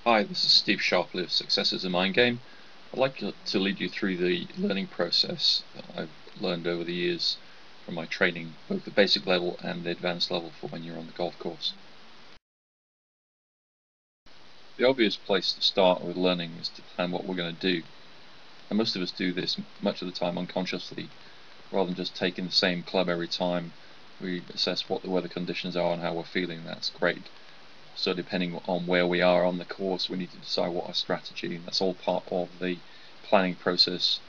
Hi, this is Steve Sharpley of Success is a Mind Game. I'd like to lead you through the learning process that I've learned over the years from my training, both the basic level and the advanced level for when you're on the golf course. The obvious place to start with learning is to plan what we're going to do. And most of us do this much of the time unconsciously, rather than just taking the same club every time. We assess what the weather conditions are and how we're feeling. That's great. So depending on where we are on the course, we need to decide what our strategy, and that's all part of the planning process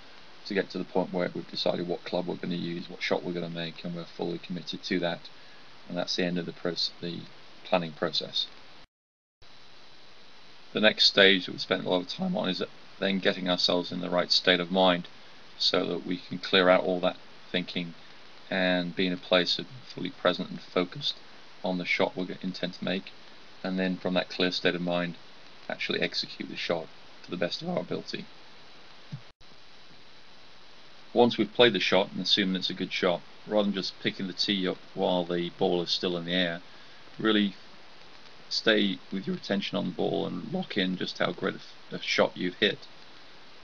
to get to the point where we've decided what club we're going to use, what shot we're going to make, and we're fully committed to that. And that's the end of the planning process. The next stage that we spent a lot of time on is then getting ourselves in the right state of mind so that we can clear out all that thinking and be in a place of fully present and focused on the shot we intend to make, and then from that clear state of mind actually execute the shot to the best of our ability. Once we've played the shot and assume it's a good shot, rather than just picking the tee up while the ball is still in the air, really stay with your attention on the ball and lock in just how great a shot you've hit.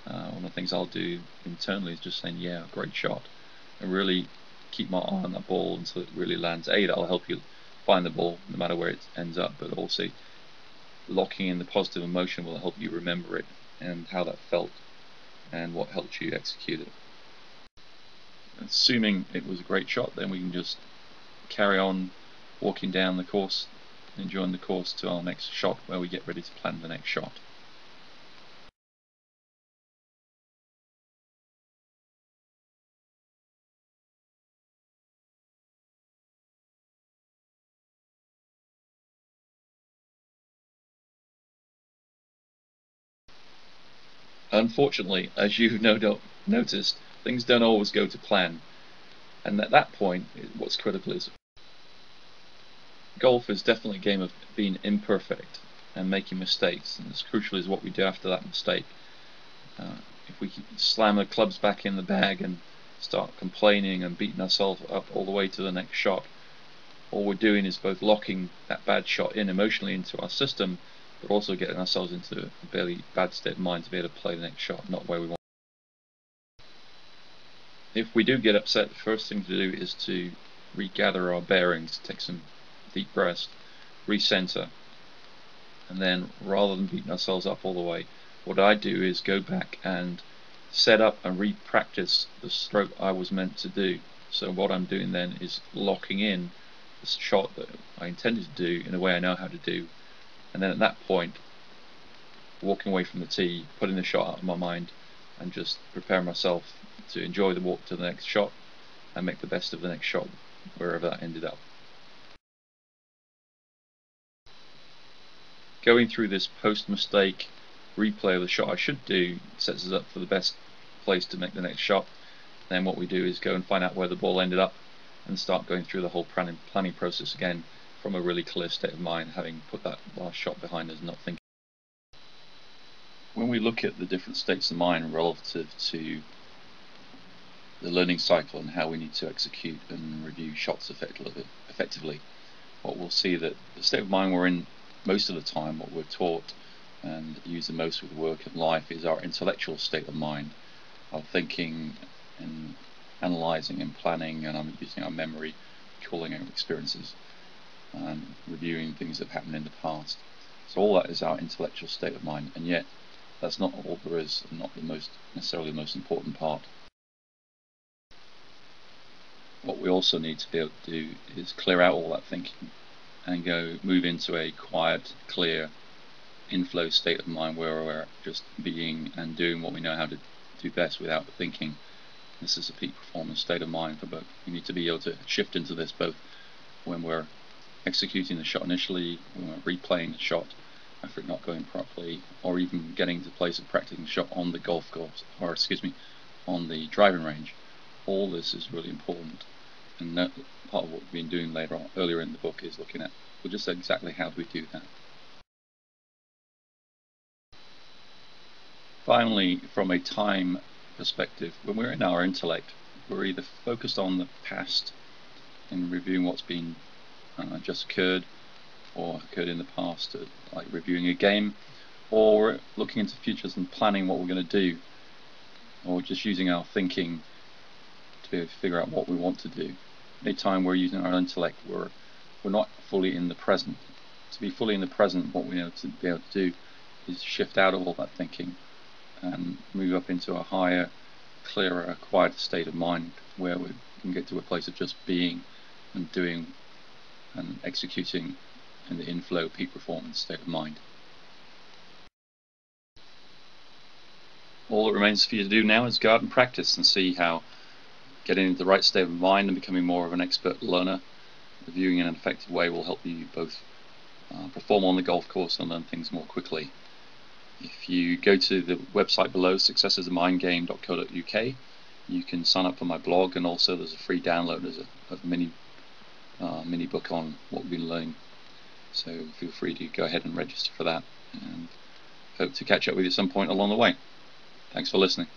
One of the things I'll do internally is just saying, yeah, great shot, and really keep my eye on that ball until it really lands. That'll help you find the ball no matter where it ends up, but also locking in the positive emotion will help you remember it and how that felt and what helped you execute it. Assuming it was a great shot, then we can just carry on walking down the course, enjoying the course to our next shot where we get ready to plan the next shot. Unfortunately, as you've no doubt noticed, things don't always go to plan, and at that point, what's critical is golf is definitely a game of being imperfect and making mistakes, and as crucial is what we do after that mistake. If we slam the clubs back in the bag and start complaining and beating ourselves up all the way to the next shot, all we're doing is both locking that bad shot in emotionally into our system, but also getting ourselves into a very bad state of mind to be able to play the next shot, not where we want. If we do get upset, the first thing to do is to regather our bearings, take some deep breaths, recenter, and then rather than beating ourselves up all the way, what I do is go back and set up and re-practice the stroke I was meant to do. So what I'm doing then is locking in the shot that I intended to do in a way I know how to do, and then at that point walking away from the tee, putting the shot out of my mind, and just preparing myself to enjoy the walk to the next shot and make the best of the next shot wherever that ended up. Going through this post-mistake replay of the shot I should do sets us up for the best place to make the next shot. Then what we do is go and find out where the ball ended up and start going through the whole planning process again from a really clear state of mind, having put that last shot behind us, not thinking. When we look at the different states of mind relative to the learning cycle and how we need to execute and review shots effectively, what we'll see that the state of mind we're in most of the time, what we're taught and use the most with work and life, is our intellectual state of mind, our thinking and analysing and planning, and I'm using our memory, recalling our experiences and reviewing things that have happened in the past. So all that is our intellectual state of mind, and yet that's not all there is, and not necessarily the most important part. What we also need to be able to do is clear out all that thinking and move into a quiet, clear, inflow state of mind where we're just being and doing what we know how to do best without thinking. This is a peak performance state of mind for both. We need to be able to shift into this both when we're executing the shot initially, when we're replaying the shot after it not going properly, or even getting to the place of practicing the shot on the golf course, or on the driving range. All this is really important, and part of what we've been doing earlier in the book is looking at just exactly how do we do that. Finally, from a time perspective, when we're in our intellect, we're either focused on the past and reviewing what's been just occurred or occurred in the past, like reviewing a game, or looking into futures and planning what we're going to do, or just using our thinking to be able to figure out what we want to do. Anytime we're using our intellect, we're not fully in the present. To be fully in the present, what we have to be able to do is shift out of all that thinking and move up into a higher, clearer, quieter state of mind, where we can get to a place of just being and doing and executing in the inflow, peak performance state of mind. All that remains for you to do now is go out and practice and see how getting into the right state of mind and becoming more of an expert learner, reviewing in an effective way, will help you both perform on the golf course and learn things more quickly. If you go to the website below, successisamindgame.co.uk, you can sign up for my blog, and also there's a free download as a mini book on what we've been learning. So feel free to go ahead and register for that, and hope to catch up with you at some point along the way. Thanks for listening.